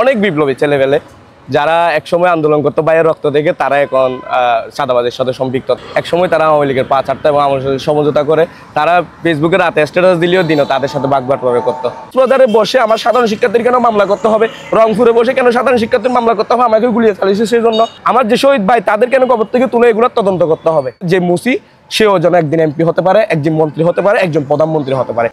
অনেক বিপ্লবী ছেলেবেলে যারা একসময় আন্দোলন করতো বাইরের রক্ত দেখে তারা এখন সাদাবাদের সাথে সম্পৃক্ত। একসময় তারা আওয়ামী লীগের পা চাটতো এবং আমার সাথে সমঝোতা করে তারা ফেসবুকে রাতে স্ট্যাটাস দিলেও দিনও তাদের সাথে বাগবাটোয়ারা করতো। কক্সবাজারে বসে আমার সাধারণ শিক্ষার্থীর কেন মামলা করতে হবে, রংপুরে বসে কেন সাধারণ শিক্ষার্থীর মামলা করতে হবে, আমাকে গুলিয়ে চালিয়েছে সেই জন্য। আমার যে শহীদ ভাই তাদের কেন কবর থেকে তুলে এগুলো তদন্ত করতে হবে। যে মুসি সেও যেন একদিন এমপি হতে পারে, একজন মন্ত্রী হতে পারে, একজন প্রধানমন্ত্রী হতে পারে।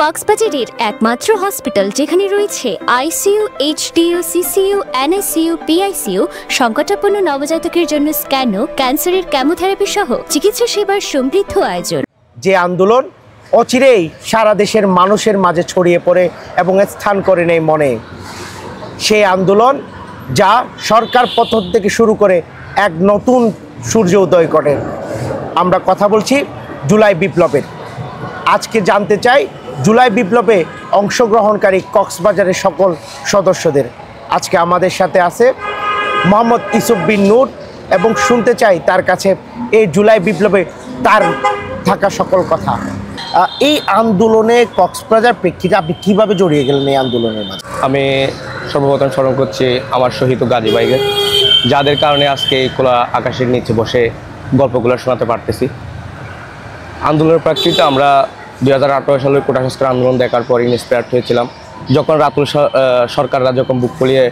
কক্সবাজারের একমাত্র হসপিটাল যেখানে রয়েছে ICU, HDU, CCU, NSU, PICU, সংকটাপন্ন নবজাতকের জন্য স্ক্যানো, ক্যান্সারের কেমোথেরাপি সহ চিকিৎসা সেবার সমৃদ্ধ আয়োজন। যে আন্দোলন অচিরেই সারা দেশের মানুষের মাঝে ছড়িয়ে পড়ে এবং স্থান করে নেয় মনে, সেই আন্দোলন যা সরকার পতন থেকে শুরু করে এক নতুন সূর্য উদয় করে। আমরা কথা বলছি জুলাই বিপ্লবের। আজকে জানতে চাই জুলাই বিপ্লবে অংশগ্রহণকারী কক্সবাজারের সকল সদস্যদের। আজকে আমাদের সাথে আছে মোহাম্মদ ইউসুফ বিন নূর এবং শুনতে চাই তার কাছে এই জুলাই বিপ্লবে তার থাকা সকল কথা। এই আন্দোলনে কক্সবাজার প্রেক্ষিতে আপনি কিভাবে জড়িয়ে গেলেন এই আন্দোলনের মাঝে? আমি সর্বপ্রথম স্মরণ করছি আমার শহীদ গাজী ভাইকে, যাদের কারণে আজকে এই খোলা আকাশের নিচে বসে গল্পগুলো শোনাতে পারতেছি। আন্দোলনের প্রেক্ষিতে আমরা 2018 সালের কোটা সংস্কার আন্দোলন দেখার পর ইন্সপায়ার্ড হয়েছিলাম। যখন রাতুল সরকাররা যখন বুক ফুলিয়ে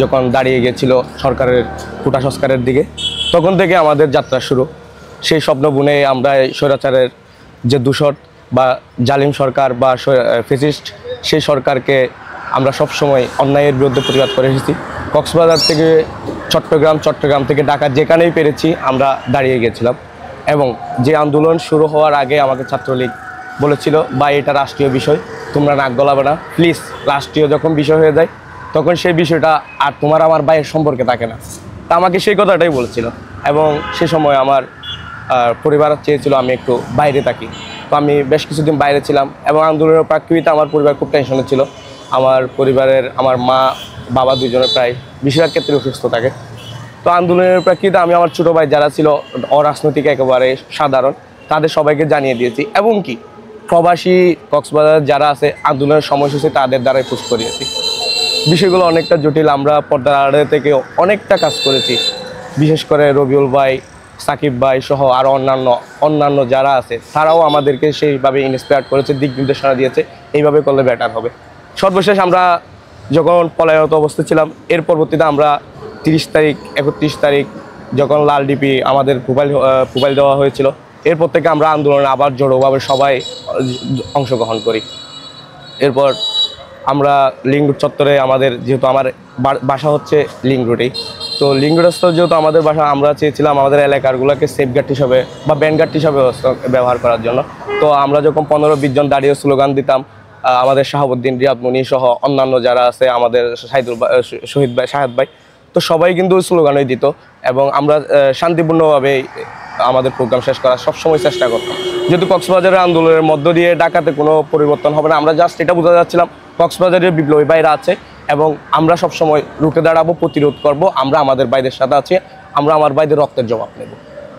যখন দাঁড়িয়ে গিয়েছিল সরকারের কোটা সংস্কারের দিকে, তখন থেকে আমাদের যাত্রা শুরু। সেই স্বপ্ন বুনে আমরা স্বৈরাচারের যে দূষণ বা জালিম সরকার বা ফ্যাসিস্ট, সেই সরকারকে আমরা সবসময় অন্যায়ের বিরুদ্ধে প্রতিবাদ করে এসেছি। কক্সবাজার থেকে চট্টগ্রাম থেকে ঢাকা যেখানেই পেরেছি আমরা দাঁড়িয়ে গিয়েছিলাম। এবং যে আন্দোলন শুরু হওয়ার আগে আমাকে ছাত্রলীগ বলেছিল, বা এটা রাষ্ট্রীয় বিষয়, তোমরা নাক গলাবে না প্লিজ। রাষ্ট্রীয় যখন বিষয় হয়ে যায় তখন সেই বিষয়টা আর তোমার আমার ভাইয়ের সম্পর্কে থাকে না। তা আমাকে সেই কথাটাই বলেছিল। এবং সে সময় আমার পরিবার চেয়েছিল আমি একটু বাইরে থাকি। তো আমি বেশ কিছুদিন বাইরে ছিলাম এবং আন্দোলনের প্রেক্ষিতে আমার পরিবার খুব টেনশনে ছিল। আমার পরিবারের আমার মা বাবা দুজনে প্রায় বেশিরভাগ ক্ষেত্রে অসুস্থ থাকে। তো আন্দোলনের প্রেক্ষিতে আমি আমার ছোটো ভাই যারা ছিল অরাজনৈতিক একেবারে সাধারণ, তাদের সবাইকে জানিয়ে দিয়েছি। এবং কি প্রবাসী কক্সবাজার যারা আছে আন্দোলনের সময়সূচি তাদের দ্বারাই পোস্ট করিয়েছি। বিষয়গুলো অনেকটা জটিল। আমরা পর্দার আড়ে থেকে অনেকটা কাজ করেছি। বিশেষ করে রবিউল ভাই, সাকিব ভাই সহ আরও অন্যান্য যারা আছে তারাও আমাদেরকে সেইভাবে ইন্সপায়ার করেছে, দিক নির্দেশনা দিয়েছে এইভাবে করলে বেটার হবে। সর্বশেষ আমরা যখন পলায়নত অবস্থায় ছিলাম, এর পরবর্তীতে আমরা 30 তারিখ 31 তারিখ যখন লাল ডিপি আমাদের প্রোফাইল দেওয়া হয়েছিল, এরপর থেকে আমরা আন্দোলনে আবার জড়োভাবে সবাই অংশগ্রহণ করি। এরপর আমরা লিঙ্ক রোড চত্বরে, আমাদের যেহেতু আমার বাসা হচ্ছে লিঙ্ক রোডেই, তো লিঙ্ক রোডস্থ যেহেতু আমাদের বাসা, আমরা চেয়েছিলাম আমাদের এলাকারগুলোকে সেফগার্ড হিসাবে বা ব্যান্ডগার্ড হিসাবে ব্যবহার করার জন্য। তো আমরা যখন 15-20 জন দাঁড়িয়ে স্লোগান দিতাম, আমাদের শাহাবুদ্দিন, রিয়াদ মনি সহ অন্যান্য যারা আছে, আমাদের শহীদ ভাই, শাহাদ ভাই, তো সবাই কিন্তু স্লোগানই দিত। এবং আমরা শান্তিপূর্ণভাবে আমাদের প্রোগ্রাম শেষ করার সবসময় চেষ্টা করতাম। যেহেতু কক্সবাজারের আন্দোলনের মধ্য দিয়ে ঢাকাতে কোনো পরিবর্তন হবে না, আমরা জাস্ট এটা বোঝা যাচ্ছিলাম কক্সবাজারের বিপ্লবী ভাইরা আছে এবং আমরা সবসময় রুখে দাঁড়াবো, প্রতিরোধ করব। আমরা আমাদের ভাইদের সাথে আছি, আমরা আমার ভাইদের রক্তের জবাব নেব।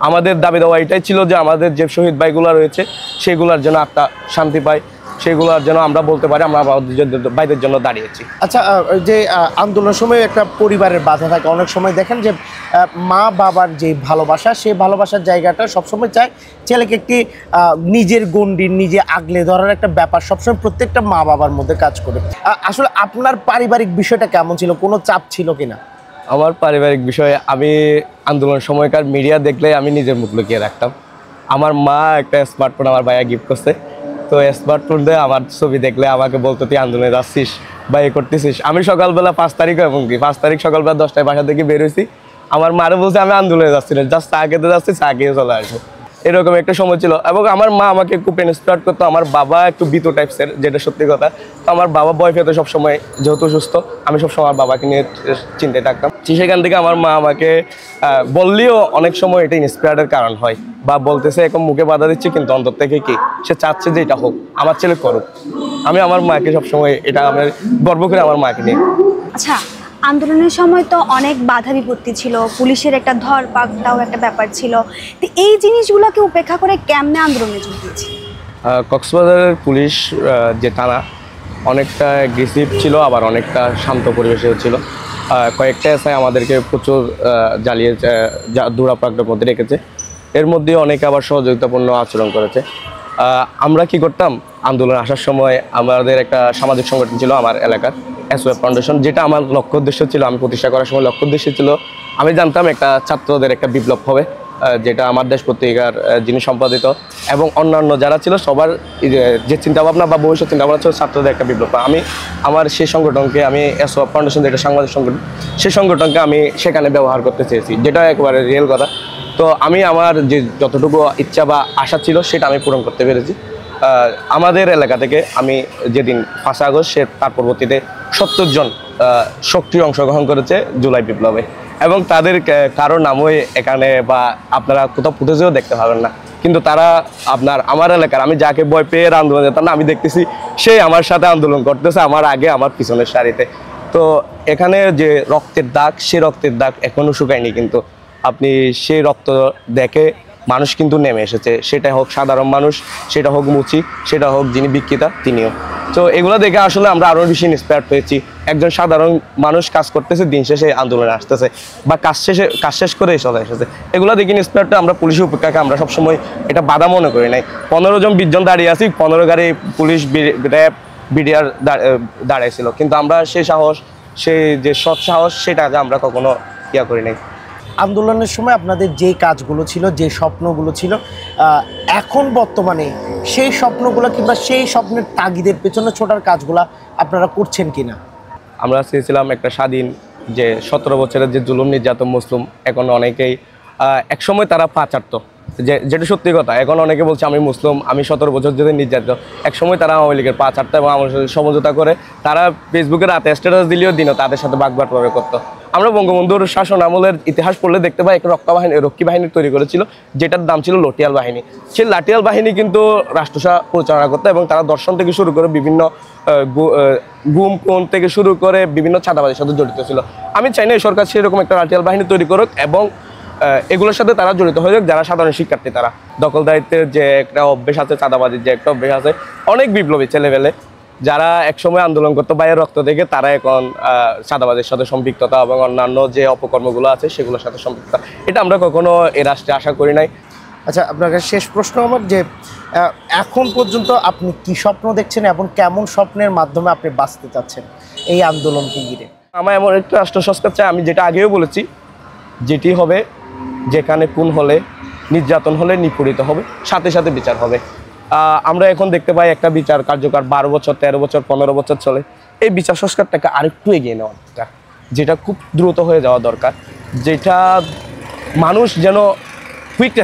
আমাদের দাবি দেওয়া এটাই ছিল যে আমাদের যে শহীদ ভাইগুলো রয়েছে সেগুলোর যেন আত্মা শান্তি পায়, সেগুলোর যেন আমরা বলতে পারি আমরা ভাইদের জন্য দাঁড়িয়েছি। আচ্ছা, যে আন্দোলনের সময় একটা পরিবারের বাধা থাকে, অনেক সময় দেখেন যে মা বাবার যে ভালোবাসা, সেই ভালোবাসার জায়গাটা সবসময় চায় ছেলেকে একটি নিজের গণ্ডির নিজে আগলে ধরার একটা ব্যাপার সবসময় প্রত্যেকটা মা বাবার মধ্যে কাজ করে। আসলে আপনার পারিবারিক বিষয়টা কেমন ছিল, কোনো চাপ ছিল কিনা? আমার পারিবারিক বিষয়ে আমি আন্দোলনের সময়কার মিডিয়া দেখলে আমি নিজের মুখ লুকিয়ে রাখতাম। আমার মা একটা স্মার্টফোন আমার ভাইয়া গিফট করছে, তো স্মার্টফোন দিয়ে আমার ছবি দেখলে আমাকে বলতো তুই আন্দোলনে যাচ্ছিস বা এ করতেছিস। আমি সকালবেলা 5 তারিখ এবং 5 তারিখ সকালবেলা 10টায় বাসা থেকে বেরোইছি, আমার মারে বলছে আমি আন্দোলনে যাচ্ছি না, জাস্ট চা খেতে যাচ্ছি, চা খেয়ে চলে আসবো। এরকম একটা সময় ছিল। এবং আমার মা আমাকে খুব ইন্সপায়ার করতো। আমার বাবা একটু বিতো টাইপসের, যেটা সত্যি কথা। আমার বাবা বয় পেতো সবসময়, যেহেতু সুস্থ, আমি সবসময় আমার বাবাকে নিয়ে চিন্তায় থাকতাম। সেখান থেকে আমার মা আমাকে বললেও অনেক সময় এটা ইন্সপায়ারের কারণ হয়, বা বলতেছে এখন মুখে বাধা দিচ্ছে কিন্তু অন্তর থেকে কি সে চাচ্ছে যে এটা হোক, আমার ছেলে করুক। আমি আমার মাকে সবসময় এটা আমার গর্ব করে আমার মাকে নিয়ে। আচ্ছা, আন্দোলনের সময় তো অনেক বাধা বিপত্তি ছিল, পুলিশের একটা ধরপাকড়াও একটা ব্যাপার ছিল, তো এই জিনিসগুলোকে উপেক্ষা করে কেমনে আন্দোলনে যোগ দিয়েছে? কক্সবাজারের পুলিশ যে থানা অনেকটা অ্যাগ্রেসিভ ছিল, আবার অনেকটা শান্ত পরিবেশেও ছিল। কয়েকটা এসআই আমাদেরকে প্রচুর জ্বালিয়ে দৌড়াপাকড়ার মধ্যে রেখেছে। এর মধ্যে অনেকে আবার সহযোগিতাপূর্ণ আচরণ করেছে। আমরা কি করতাম, আন্দোলন আসার সময় আমাদের একটা সামাজিক সংগঠন ছিল আমার এলাকার, এসওএফ ফাউন্ডেশন, যেটা আমার লক্ষ্য উদ্দেশ্য ছিল। আমি প্রতিষ্ঠা করার সময় লক্ষ্য উদ্দেশ্য ছিল, আমি জানতাম একটা ছাত্রদের একটা বিপ্লব হবে, যেটা আমার দেশ পত্রিকার যিনি সম্পাদিত এবং অন্যান্য যারা ছিল সবার যে চিন্তাভাবনা বা ভবিষ্যৎ চিন্তাভাবনা ছিল ছাত্রদের একটা বিপ্লব। আমি আমার সেই সংগঠনকে, আমি এসওএফ ফাউন্ডেশন যেটা সাংবাদিক সংগঠন, সেই সংগঠনকে আমি সেখানে ব্যবহার করতে চেয়েছি, যেটা একেবারে রিয়েল কথা। তো আমি আমার যে যতটুকু ইচ্ছা বা আশা ছিল সেটা আমি পূরণ করতে পেরেছি। আমাদের এলাকা থেকে আমি যেদিন 5 আগস্ট তার পরবর্তীতে 70 জন সক্রিয় অংশগ্রহণ করেছে জুলাই বিপ্লবে, এবং তাদের কারো নামই এখানে বা আপনারা কোথাও ফুটেজেও দেখতে পাবেন না, কিন্তু তারা আমার এলাকার, আমি যাকে ভয় পেয়ে আন্দোলন যেতাম না, আমি দেখতেছি সে আমার সাথে আন্দোলন করতেছে, আমার আগে, আমার পিছনের সারিতে। তো এখানে যে রক্তের দাগ, সে রক্তের দাগ এখনও শুকায়নি, কিন্তু আপনি সেই রক্ত দেখে মানুষ কিন্তু নেমে এসেছে, সেটা হোক সাধারণ মানুষ, সেটা হোক মুচি, সেটা হোক যিনি বিক্রেতা তিনিও। তো এগুলো দেখে আসলে আমরা আরও বেশি ইন্সপায়ার্ড হয়েছি। একজন সাধারণ মানুষ কাজ করতেছে, দিন শেষে আন্দোলনে আসতেছে বা কাজ শেষ করে চলে এসেছে, এগুলো দেখে ইন্সপায়ার্ডটা আমরা পুলিশের উপেক্ষাকে আমরা সবসময় এটা বাধা মনে করি নাই। 15 জন 20 জন দাঁড়িয়ে আছি, 15 গাড়ি পুলিশ, র্যাব, বিডিআর দাঁড়িয়েছিল, কিন্তু আমরা সেই সাহস, সেই যে সৎ সাহস, সেটা আমরা কখনো ইয়া করি নাই। আন্দোলনের সময় আপনাদের যে কাজগুলো ছিল, যে স্বপ্নগুলো ছিল, এখন বর্তমানে সেই স্বপ্নগুলো কিংবা সেই স্বপ্নের তাগিদের পেছনে ছোটার কাজগুলো আপনারা করছেন কিনা? আমরা চেয়েছিলাম একটা স্বাধীন, যে 17 বছরের যে জুলুম নির্যাতন মুসলিম, এখন অনেকেই একসময় তারা পা চাটতো, যেটা সত্যি কথা। এখন অনেকে বলছে আমি মুসলিম, আমি 17 বছর যদি নির্যাতিত, একসময় তারা আওয়ামী লীগের পা চাটতো এবং আমার সাথে সমঝোতা করে তারা ফেসবুকে রাতে স্ট্যাটাস দিলেও দিনও তাদের সাথে বাগবাটোয়ারা করতো। আমরা বঙ্গবন্ধুর শাসন আমলের ইতিহাস পড়লে দেখতে পাই একটা রক্ষী বাহিনী তৈরি করেছিল, যেটার নাম ছিল লটিয়াল বাহিনী। সেই লাঠিয়াল বাহিনী কিন্তু রাষ্ট্রসভা পরিচালনা করতো, এবং তারা দর্শন থেকে শুরু করে বিভিন্ন গুম কোন থেকে শুরু করে বিভিন্ন চাঁদাবাজির সাথে জড়িত ছিল। আমি চাই না এই সরকার সেরকম একটা লাঠিয়াল বাহিনী তৈরি করুক, এবং এগুলোর সাথে তারা জড়িত হয়ে যাক যারা সাধারণ শিক্ষার্থী, তারা দখলদারিত্বের যে একটা অভ্যেস আছে, চাঁদাবাজির যে একটা অভ্যেস আছে, অনেক বিপ্লবী ছেলেবেলে যারা একসময় আন্দোলন করতো বাইরের রক্ত থেকে, তারা এখন চাঁদাবাজির সাথে সম্পৃক্ততা এবং অন্যান্য যে অপকর্মগুলো আছে সেগুলোর সাথে সম্পৃক্ততা, এটা আমরা কখনো এ রাষ্ট্রে আশা করি নাই। আচ্ছা, আপনার কাছে শেষ প্রশ্ন আমার, যে এখন পর্যন্ত আপনি কি স্বপ্ন দেখছেন এবং কেমন স্বপ্নের মাধ্যমে আপনি বাঁচতে চাচ্ছেন এই আন্দোলনকে ঘিরে? আমার এমন একটা রাষ্ট্র সংস্কার চাই, আমি যেটা আগেও বলেছি, যেটি হবে যেখানে খুন হলে, নির্যাতন হলে নিপীড়িত হবে, সাথে সাথে বিচার হবে। আমরা এখন দেখতে পাই একটা বিচার কার্যকর 12 বছর, 13 বছর, 15 বছর চলে। এই বিচার সংস্কারটাকে আরেকটু এগিয়ে নেওয়া দরকার, যেটা খুব দ্রুত হয়ে যাওয়া দরকার, যেটা মানুষ যেন কুইক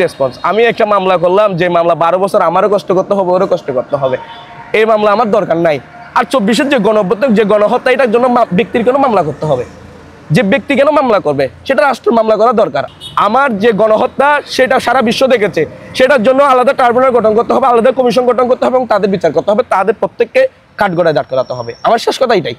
রেসপন্স। আমি একটা মামলা করলাম, যে মামলা 12 বছর আমারও কষ্ট করতে হবে, ওরও কষ্ট করতে হবে, এই মামলা আমার দরকার নাই। আর 24-এর যে যে গণহত্যা, এটার জন্য ব্যক্তির কেন মামলা করতে হবে? যে ব্যক্তি কেন মামলা করবে, সেটা রাষ্ট্র মামলা করা দরকার। আমার যে গণহত্যা, সেটা সারা বিশ্ব দেখেছে, সেটার জন্য আলাদা ট্রাইব্যুনাল গঠন করতে হবে, আলাদা কমিশন গঠন করতে হবে, এবং তাদের বিচার করতে হবে, তাদের প্রত্যেককে কাঠগড়ায় দাঁড় করাতে হবে। আমার শেষ কথা এটাই,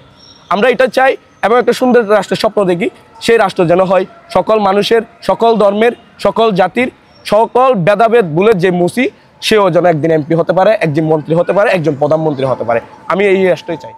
আমরা এটা চাই, এবং একটা সুন্দর রাষ্ট্রের স্বপ্ন দেখি। সেই রাষ্ট্র যেন হয় সকল মানুষের, সকল ধর্মের, সকল জাতির, সকল ভেদাভেদ ভুলে যে মুসি, সেও যেন একদিন এমপি হতে পারে, একজন মন্ত্রী হতে পারে, একজন প্রধানমন্ত্রী হতে পারে। আমি এই রাষ্ট্রই চাই।